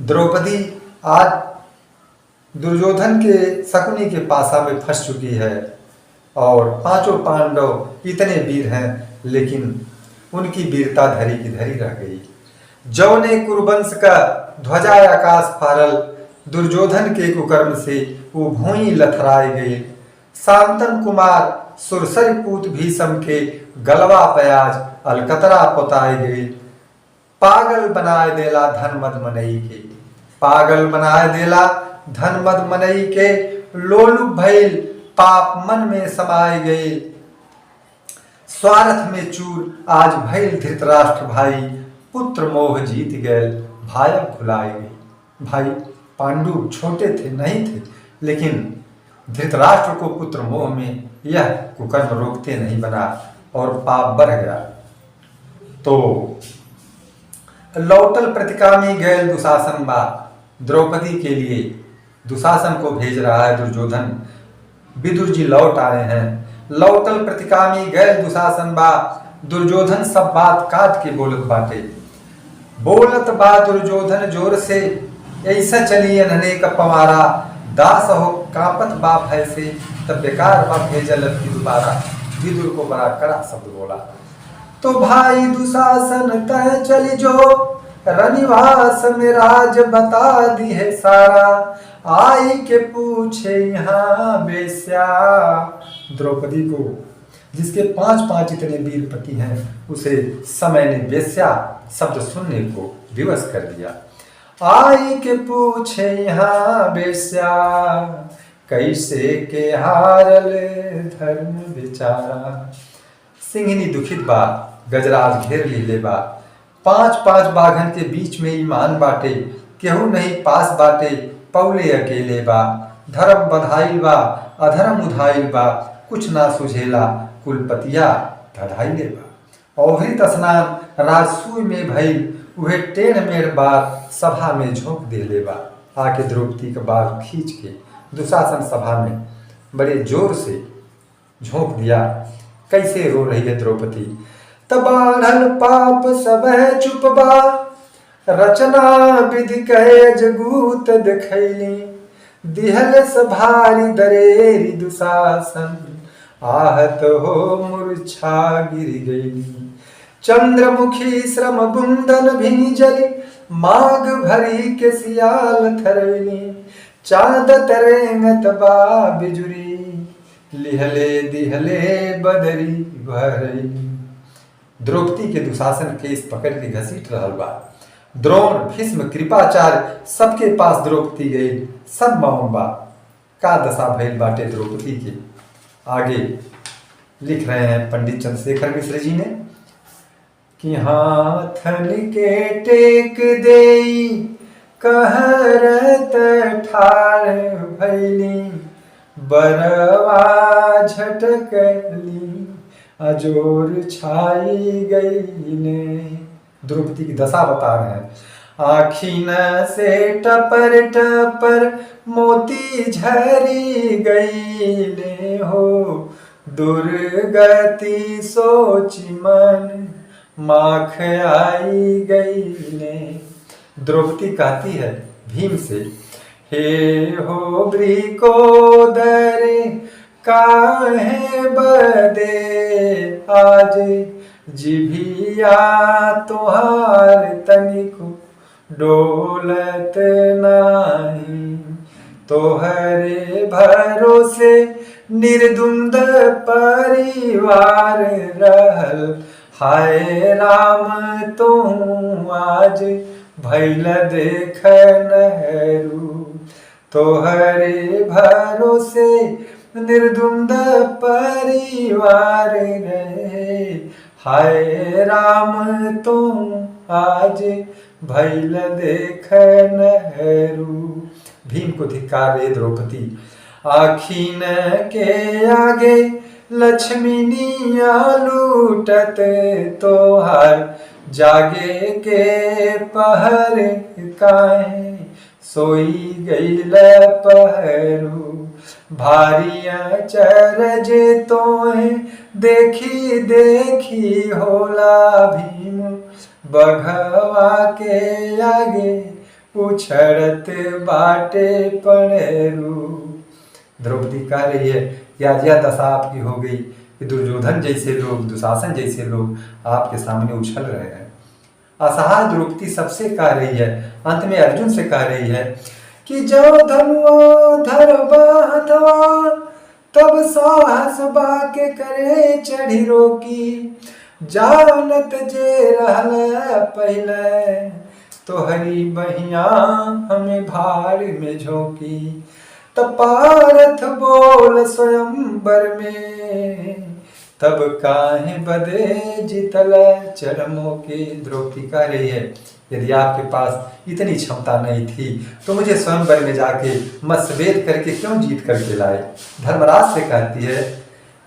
द्रौपदी आज दुर्योधन के शकुनी के पासा में फंस चुकी है और पांचों पांडव इतने वीर हैं, लेकिन उनकी वीरता धरी की धरी रह गई। जौ ने कुरुवंश का ध्वजा आकाश फारल, दुर्योधन के कुकर्म से वो भूमि लथराए गए। शांतन कुमार सुरसरी पूत भीषम के गलवा प्याज अलकतरा पोताए गए। पागल बनाए देला धन मद मनई के, पागल बनाए देला धन मद मनई के, लोलुप भइल पाप मन में समाये गए। स्वार्थ में चूर आज भइल धृतराष्ट्र भाई, पुत्र मोह जीत गए भाया भुलाए गए। भाई पांडु छोटे थे नहीं थे, लेकिन धृतराष्ट्र को पुत्र मोह में यह कुकर्म रोकते नहीं बना और पाप बढ़ गया। तो लौटल प्रतिकामी गैल दुशासन बा, द्रौपदी के लिए दुशासन को भेज रहा है दुर्योधन। विदुर जी लौट आए हैं। लौटल प्रतिकामी गैल दुशासन बा, दुर्योधन सब बात काट के बोलत बाटे। बोलत बा दुर्योधन जोर से, ऐसा चली अनेक पवारा, दास हो कापत बा भय से, तब बेकार बा भेजल दोबारा। विदुर को बड़ा कड़ा शब्द बोला। तो भाई दुशासन तय चली जो, रनिवास में राज बता दी है सारा, आई के पूछे यहाँ बेस्या। द्रौपदी को, जिसके पांच पांच इतने वीर पति हैं, उसे समय ने बेस्या शब्द सुनने को विवश कर दिया। आई के पूछे यहाँ बेस्या, कैसे के हारल धर्म बेचारा। सिंहिनी दुखित बा, गजराज घेर लीले बा। पांच पांच बाघन के बीच में ईमान बाटे, केहू नहीं पास बाटे, पौले अकेले बा। धर्म बधाइल बा, अधर्म उधाइल बा, कुछ ना सुझेला, कुलपतिया धधाइले बा। औहरित स्नान राजसूय में भइल, उहे टेढ़ मेढ़ बात सभा में झोंक देले बा। आके द्रौपदी का बाल खींच के दुशासन सभा में बड़े जोर से झोंक दिया। कैसे रो रही है द्रौपदी। तबाढ़ल पाप सब चुप बा, रचना विधि कहे जगूत देखैली। दिहल सभारी दरेरी दुशासन, आहत हो मूर्छा गिर गई। चंद्रमुखी श्रम बुंदन भीजली, माघ भरी के सियाल थरैली। चाँद तरेंगत बा बिजुरी, लिहले दिहले बदरी भरई। द्रौपदी के दुशासन केस पकड़ के घसीट रहल बा। द्रोण भीष्म कृपाचार्य सबके पास द्रौपदी गई, सब मौन बा। का दशा भइल बाटे द्रौपदी के। आगे लिख रहे हैं पंडित चंद्रशेखर मिश्र जी ने कि हाथन के टेक देई, कहरत ठाड़ भैली। बरवा झटकली, अजोर छाई गई ने। द्रौपदी की दशा बता रहे हैं। आखिन से टपर टपर मोती झरी गई ले हो, दुर्गति सोची मन माख आई गई ने। द्रौपदी कहती है भीम से, हे हो ब्रिकोदर काहे बदे आज, जिभिया तोहार तनिको डोलत नाही। तोहरे भरोसे निर्दुंद परिवार रहल, हाय राम तुम आज भैल देख नहरू। तोहरे भरोसे निर्दुंद परिवार रहे, हाय राम तुम आज भैल देख नहरू। भीम को धिक्कार रे द्रौपदी। आखिन के आगे लक्ष्मीनिया लूटत तोहार, जागे के पहर काहे सोई गईल पहरू। भारिया चरज तोहे देखी देखी होला भीम, बघवा के आगे उछड़त बाटे पनेरू। द्रौपदी कह रही है कि आज यह दशा आपकी हो गई कि दुर्योधन जैसे लोग, दुशासन जैसे लोग आपके सामने उछल रहे हैं। असहाय द्रौपदी सबसे कह रही है, अंत में अर्जुन से कह रही है कि जो धनुआ धरबा हथवा, तब साहस बाके करे चढ़ी रोकी। जानत जे रहल पहले, तो हरी बहिया हमें भार में झोंकी। तपारथ बोल स्वयंवर में, तब काहे बदे जितल चरमों के। द्रौपदी कह रही है यदि आपके पास इतनी क्षमता नहीं थी तो मुझे स्वयंवर में जाके मतभेद करके क्यों जीत करके लाए। धर्मराज से कहती है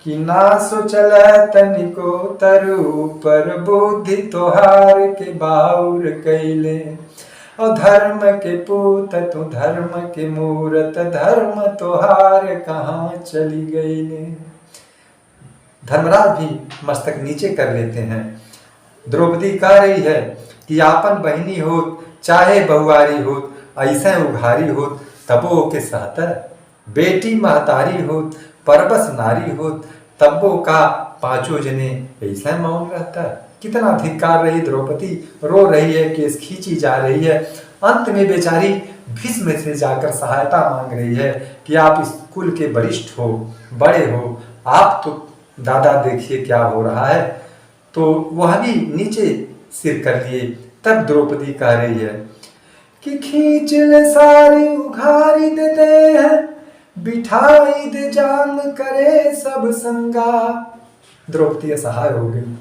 कि ना सोचल तनिको तरु, पर बुद्धि तोहार के बाउर कैले। और धर्म के पूत तू धर्म के मूरत, धर्म तोहार कहाँ चली गईले। धर्मराज भी मस्तक नीचे कर लेते हैं। द्रौपदी कह रही है कि आपन बहिनी होत चाहे बहुआरी होत, ऐसे उघारी होत तबो के सहतर। बेटी महतारी होत परबस नारी होत, तब्बो का पांचों जने ऐसा मौन रहता। कितना धिक्कार रही द्रौपदी, रो रही है, केस खींची जा रही है। अंत में बेचारी भीष्म से जाकर सहायता मांग रही है कि आप इस कुल के वरिष्ठ हो, बड़े हो, आप तो दादा देखिए क्या हो रहा है। तो वह भी नीचे सिर कर लिए। तब द्रौपदी कह रही है कि खींच ले सारी उघारी देते हैं, बिठाई दे जांग करे सब संगा। द्रौपदी असहाय हो गई।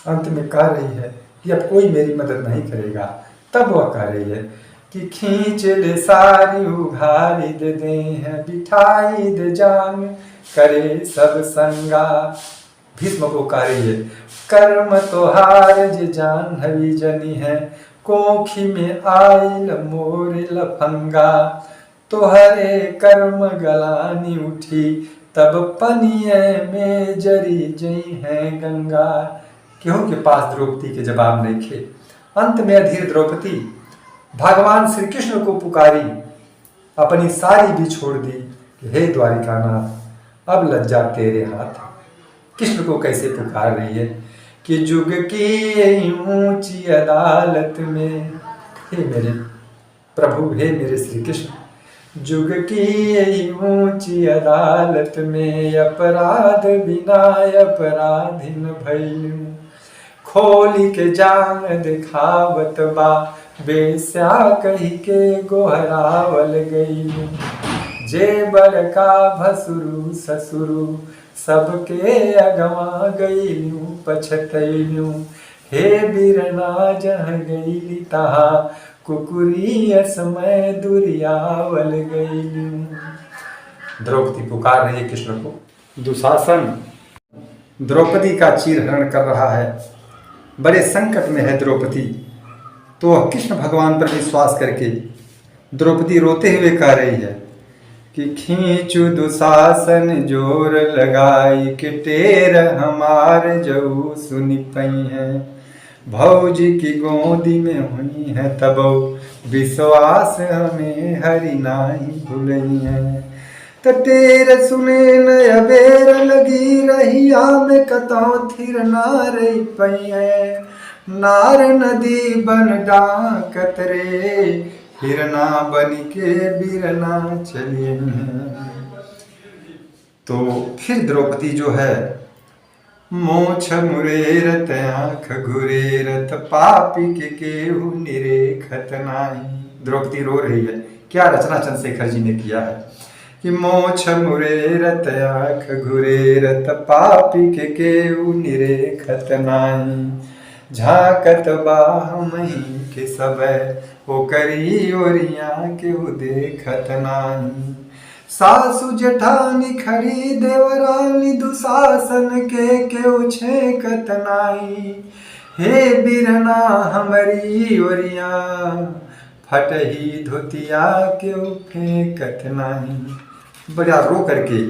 अंत में कह रही है कि अब कोई मेरी मदद नहीं करेगा। तब वह कह रही है कि खींच ले सारी उघारी दे दे हैं, बिठाई दे जांग करे सब संगा। भीष्म को कह रही है कर्म तोहार जे जाह्नवी जनी है, कोखी में आइल मोर लफंगा। तोहरे कर्म गलानी उठी, तब पनिये में जरी जई है गंगा। केहू के पास द्रौपदी के जवाब नहीं थे। अंत में अधीर द्रौपदी भगवान श्री कृष्ण को पुकारी, अपनी सारी भी छोड़ दी कि हे द्वारिकानाथ अब लज्जा तेरे हाथ। कृष्ण को कैसे पुकार रही है कि जुग की ऊंची अदालत में, हे मेरे प्रभु, हे मेरे श्री कृष्ण, जुग की ऊंची अदालत में अपराध बिना अपराधीन भइलूं। खोली के जांग दिखावत बा, बेस्या कही के गोहरावल गईलूं। जे बड़का भसुरु ससुरु, सबके अगवा गईलूं पछतैलूं। हे बिरना जह गईली तहा, कुकुरी समय दुरियावल गईलूं। द्रौपदी पुकार रही है कृष्ण को। दुशासन द्रौपदी का चीरहरण कर रहा है, बड़े संकट में है द्रौपदी। तो कृष्ण भगवान पर विश्वास करके द्रौपदी रोते हुए कह रही है कि खींचू दुशासन जोर लगाई, कि टेर हमार जऊ सुनि पई है। भौजी की गोदी में हुई है तबो, विश्वास हमें हरि नाही भूलई है। त टेर सुने न अबेर लगी, रहिया में कतौ थिर ना रही पई है। नार नदी बन डाकत रे, हिरना बन के बिरना चली है। तो फिर द्रौपदी जो है, मोछ मुरेरत आँख घुरेरत, पापी के केहू निरेखत नाही। द्रौपदी रो रही है। क्या रचना चंद्रशेखर जी ने किया है कि मोछ मुरेरत आँख घुरेरत, पापी के केहू निरेखत नाही। झाकत बाहमही के सबे, ओकरी ओरिया केहू देखत नाही। सासु जेठानी खड़ी देवरानी, दुशासन के केहू छेकत नाही। हे बिरना हमरी ओरिया, फटही धोतिया केहू फेंकत नाही। बड़ा रो करके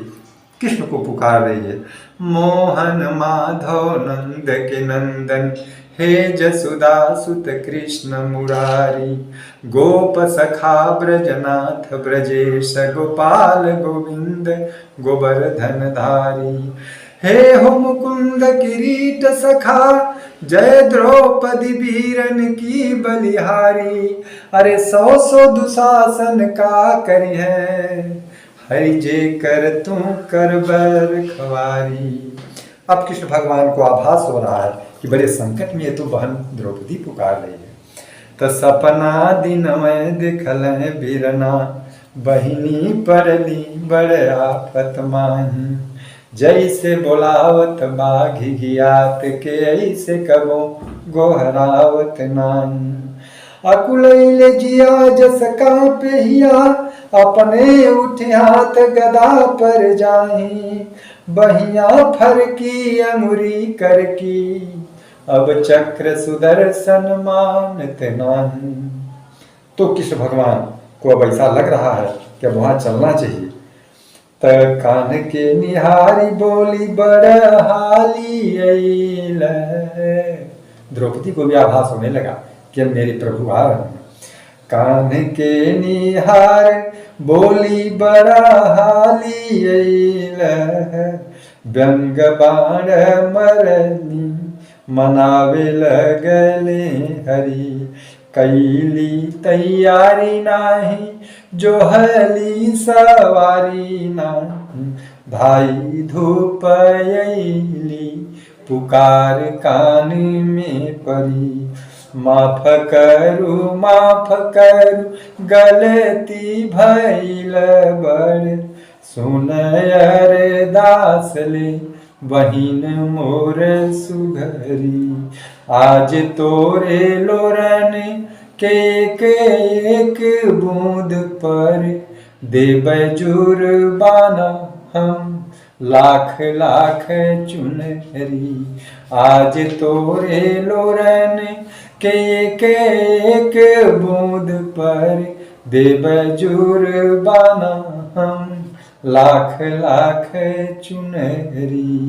कृष्ण को पुकार रही है। मोहन माधव नंद के नंदन, हे जसुदा सुत कृष्ण मुरारी। गोप सखा ब्रजनाथ ब्रजेश, गोपाल गोविंद गोवर्धन धारी। हे हो मुकुंद किरीट सखा, जय द्रौपदी वीरन की बलिहारी। अरे सौ सौ दुशासन का करी है, हरि जे कर तू कर बर खवारी। अब कृष्ण भगवान को आभास हो रहा है कि बड़े संकट में ये तो बहन द्रौपदी पुकार रही है। तो सपना दिन में देखल है बीरना, बहिनी परली बड़े आफत माही। जैसे बोलावत बाघी गियात के, ऐसे कबो गोहरावत नाही। अकुलैले जिया जस कांपे हिया, अपने उठे हाथ गदा पर जाही। बहिया फरकी अंगुरी कर की, अब चक्र सुदर्शन मानत नाही। तो कृष्ण भगवान को अब ऐसा लग रहा है कि अब वहां चलना चाहिए। त कान के निहारी बोली बड़ हाली अइल। द्रौपदी को भी आभास होने लगा कि अब मेरे प्रभु आ रहे हैं। कान के निहार बोली बड़ा हाली अइल, व्यंग बाण मरनी मनावे लगले हरी। कैली तैयारी नाही, जोहली सवारी नाही। भाई धूप अइली, पुकार कान में परी। माफ करू गलती भइल बड़, सुन अरदास ले बहिन मोर सुघरी। आज तोरे लोरन के एक बूंद पर, देब जुर्बाना हम लाख लाख चुनरी। आज तोरे लोरन के एक बूंद पर, देब जुर्बाना हम लाख लाख चुनरी।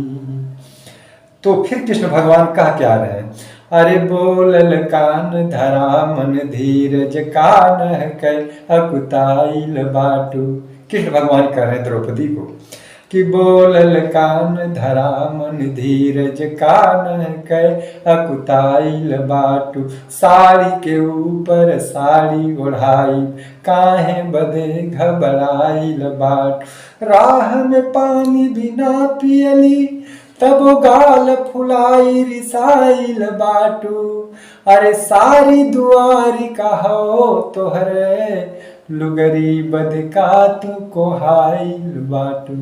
तो फिर कृष्ण भगवान कह क्या रहे हैं? अरे बोलल कान धरा मन धीरज, कान कै अकुताइल बाटू। कृष्ण भगवान कह रहे हैं द्रौपदी को कि बोलल कान धरा मन धीरज, कान कै अकुताइल बाटू। साड़ी के ऊपर साड़ी ओढ़ाई, काहे बदे घबराइल बाटू। राह में पानी बिना पियली, तब गाल फुलाई रिसाइल बाटू। अरे सारी दुआरी कहो तोहरे, लुगरी बदका तू कोहाइल बाटू।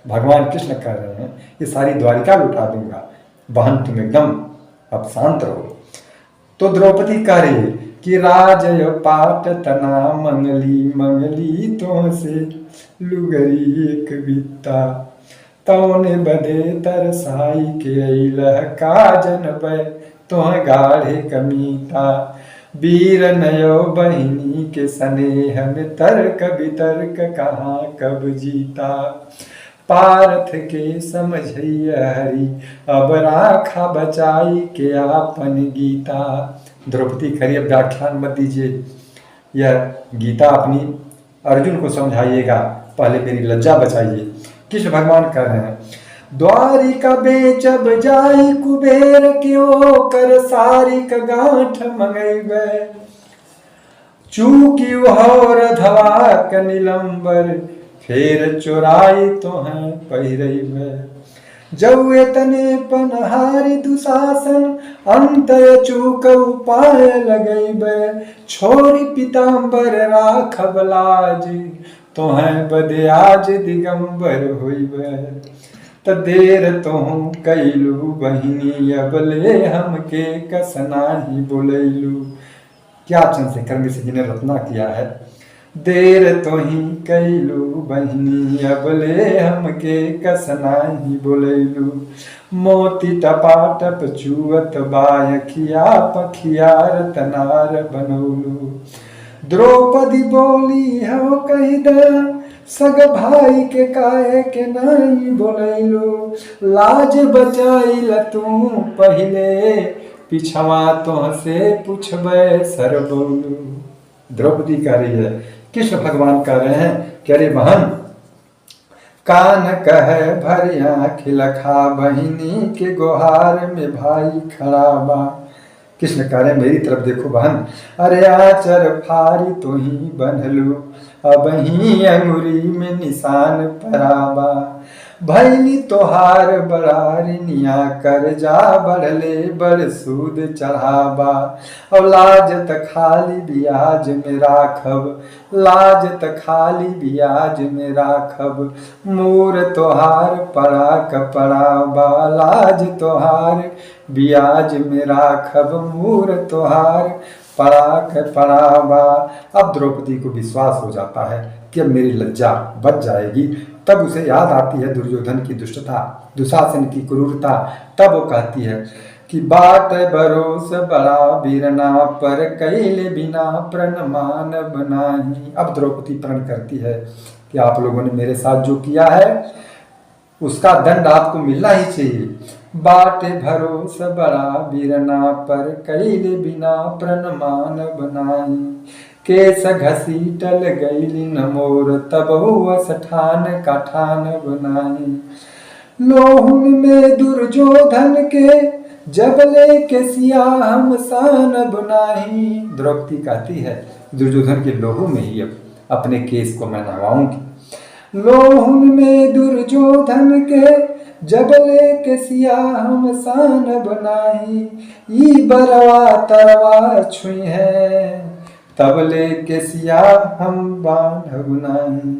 भगवान कृष्ण कह रहे हैं ये सारी द्वारिका लुटा दूंगा, बहन तुम एकदम अब शांत रहो। तो द्रौपदी कह रही है कि राजय पाट तना मंगली मंगली तो से, लुगरी एक बित्ता। तौने बदे तरसाई के अइलह, काजन बै तोह गाढ़े कमीता। वीर नयो बहिनी के स्नेह में, तर्क वितर्क कहाँ कब जीता। पारथ के समझैया हरि, अब राखा बचाई के आपन गीता। द्रौपदी खरी अब व्याख्यान मत दीजिए, यह गीता अपनी अर्जुन को समझाइएगा, पहले मेरी लज्जा बचाइए। कृष्ण भगवान कह रहे हैं द्वारिका बेचब जाई कुबेर, क्यों कर सारी का गांठ मंगैबे। चूकी और धवा क निलंबर, फेर चोराई तो हैं पहिरैबे। जौए तने पनहारी दुशासन, अंत चूक उपाय लगैबे। छोरी पीताम्बर राखब लाज, तोहें बदे आज दिगंबर होइबे। त देर तोहू कैलू बहिनी, अबले हमके कसनाही बोलैलू। क्या चंद्रशेखर मिश्र जी ने रचना किया है। देर तोही कैलू बहिनी, अबले हमके कसनाही बोलैलू। मोती टपाटप चुअत बायखिया, पखिया रतनार बनौलू। द्रौपदी बोली हो कही दे, सग भाई के काहे के नहीं बोलैलो, लाज बचाइल तू पहले, पिछवा तुहसे पूछबे सर बोलू। द्रौपदी कह रही है, कृष्ण भगवान कह रहे हैं कि अरे बहन, कान कहे भर आँख लखा, बहिनी के गोहार में भाई खड़ा बा। कृष्ण कह रहे मेरी तरफ देखो बहन, अरे आचर फारी तो ही बंधलू, अब ही अंगुरी में निशान पराबा, भैली तोहार बरारिनिया, कर जा बढ़ले बड़ सूद चढ़ाबा, और लाज त खाली बियाज में राखब, लाज त खाली बियाज में राखब, मोर तोहार पड़ा कपड़ाबा, लाज तोहार बियाज में राखब, मोर तोहार पड़ा कपड़ाबा। अब द्रौपदी को विश्वास हो जाता है कि अब मेरी लज्जा बच जाएगी। तब उसे याद आती है दुर्योधन की दुष्टता, दुशासन की क्रूरता। तब वो कहती है कि बाट भरोस बड़ा बीरना, पर कैले बिना प्रणमान बनाही। अब द्रौपदी प्रण करती है कि आप लोगों ने मेरे साथ जो किया है उसका दंड आपको मिलना ही चाहिए। बाटे भरोस बड़ा बीरना, पर कैले बिना प्रणमान बनाई, केस घसीटल गैली न मोर, तब हुअस ठान का ठान बनाई, लोहुन में दुर्योधन के, जब ले के सिया हम सान बनाही। द्रौपदी कहती है दुर्योधन के लोहू में ही अब अपने केस को मैं नहवाऊंगी। लोहुन में दुर्योधन के, जब ले के सिया हम सान बनाही, ई बरवा तरवा छुई है, तब ले के सिया हम बांध नाही,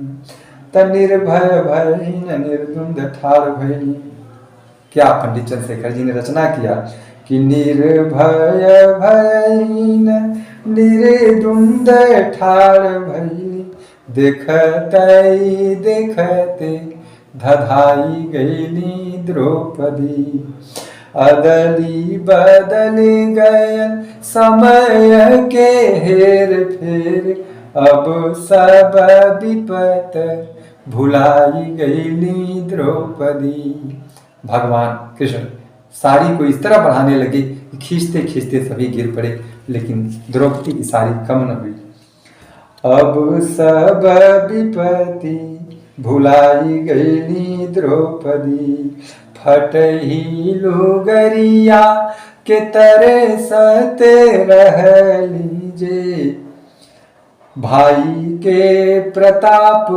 त निर्भय भयहीन निर्द्वंद ठार भयी। क्या पंडित चंद्रशेखर जी ने रचना किया कि निर्भय भयहीन निर्द्वंद ठार भयी, देखते देखते धधाई गईली द्रौपदी, अदली बदल गए समय के हेर फेर, अब सब विपत भुलाई गईली द्रौपदी। भगवान कृष्ण साड़ी को इस तरह बढ़ाने लगे कि खींचते खींचते सभी गिर पड़े, लेकिन द्रौपदी की साड़ी कम न हुई। अब सब विपत्ति भुलाई गईली द्रौपदी, फटही लुगरिया के तरह सते रह लीजे, भाई के प्रताप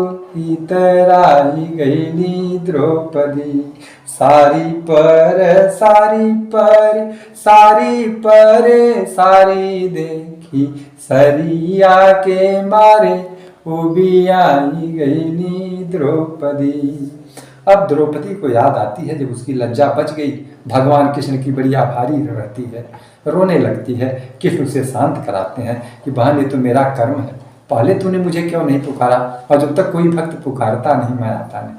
इतराई गईली द्रौपदी, सारी पर सारी पर सारी पर सारी देखी, सरिया के मारे उबियाई गईली द्रौपदी। अब द्रौपदी को याद आती है जब उसकी लज्जा बच गई, भगवान कृष्ण की बड़ी आभारी रहती है, रोने लगती है। कृष्ण उसे शांत कराते हैं कि बहन ये तो मेरा कर्म है, पहले तूने मुझे क्यों नहीं पुकारा, और जब तक कोई भक्त पुकारता नहीं मैं आता नहीं।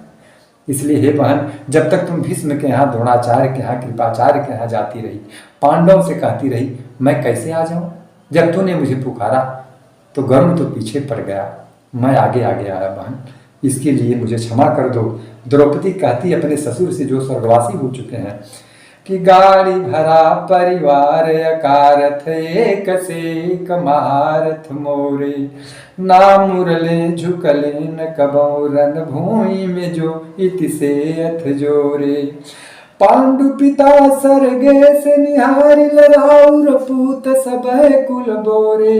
इसलिए हे बहन, जब तक तुम भीष्म के यहाँ, द्रोणाचार्य के यहाँ, कृपाचार्य के यहाँ जाती रही, पांडव से कहती रही मैं कैसे आ जाऊँ, जब तूने मुझे पुकारा तो गर्म तो पीछे पड़ गया, मैं आगे आगे आया बहन, इसके लिए मुझे क्षमा कर दो। द्रौपदी कहती अपने ससुर से जो स्वर्गवासी हो चुके हैं कि गाड़ी भरा परिवार अकारथ, एक से एक महारथ मोरे, ना मुरले झुकले न कबो, रन भूमि में जो इति से अथ जोरे, पांडु पिता सरगे से निहारी, लराउर पूत सब कुल बोरे,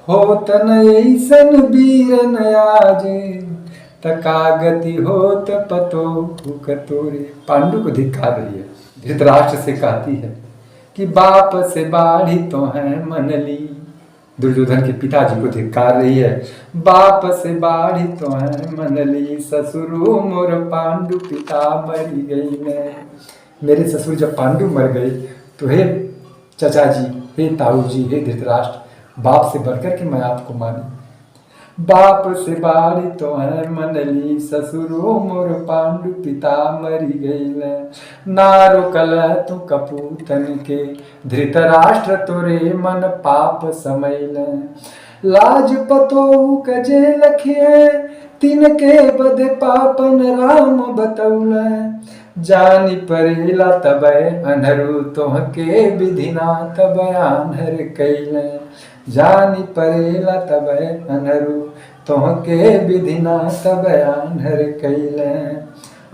होत न ऐसन वीर न आजे, तकागति होत पतो कतोरे। पांडु को धिक्कार रही है, धृतराष्ट्र से कहती है कि बाप से बाढ़ी तो है मनली, दुर्योधन के पिताजी को धिक्कार रही है, बाप से बाढ़ी तो है मनली, ससुरु मोर पांडु पिता मरी गई मैं। मेरे ससुर जब पांडु मर गए तो हे चचा जी, हे ताऊ जी, हे धृतराष्ट्र, बाप से बढ़कर के मैं आपको मानी, बाप से बाढ़ी तो है मनली, ससुरो मोर पांडु पिता मरी गई, ना रोकल तू कपूतन के, धृतराष्ट्र तोरे मन पाप समैल, लाज पतोहु कजे लखिए तिनके बद पापन राम बतौल। जानि परेला तबै अनहरु तोहके विधिना तब आन्हर कैल। जानि परेला तबै अनहरु तोहके विधिना तब आन्हर कैल।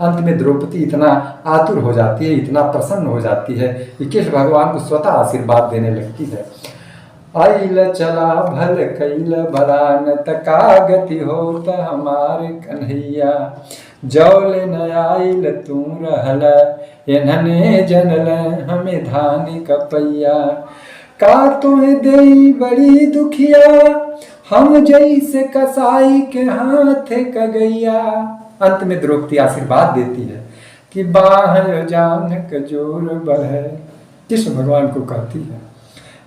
अंत में द्रौपदी इतना आतुर हो जाती है, इतना प्रसन्न हो जाती है कि कृष्ण भगवान को स्वतः आशीर्वाद देने लगती है। आइल चला भल कैल बरानत का गति होत हमारे कन्हैया। जौल न आइल तू रहल एन्हने जनल हमें धान कपैया। का तुम्हें देई बड़ी दुखिया हम जैसे कसाई के हाथ कगैया। अंत में द्रौपदी आशीर्वाद देती है कि बाह जानक जोर बढ़े। कृष्ण भगवान को कहती है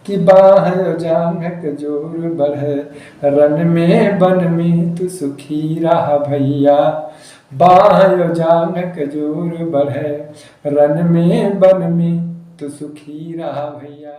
कि बाह जानक जोर बढ़े रन में बन में तू सुखी रहा भैया। बाह जानक जोर बढ़े रन में बन में तू सुखी रहा भैया।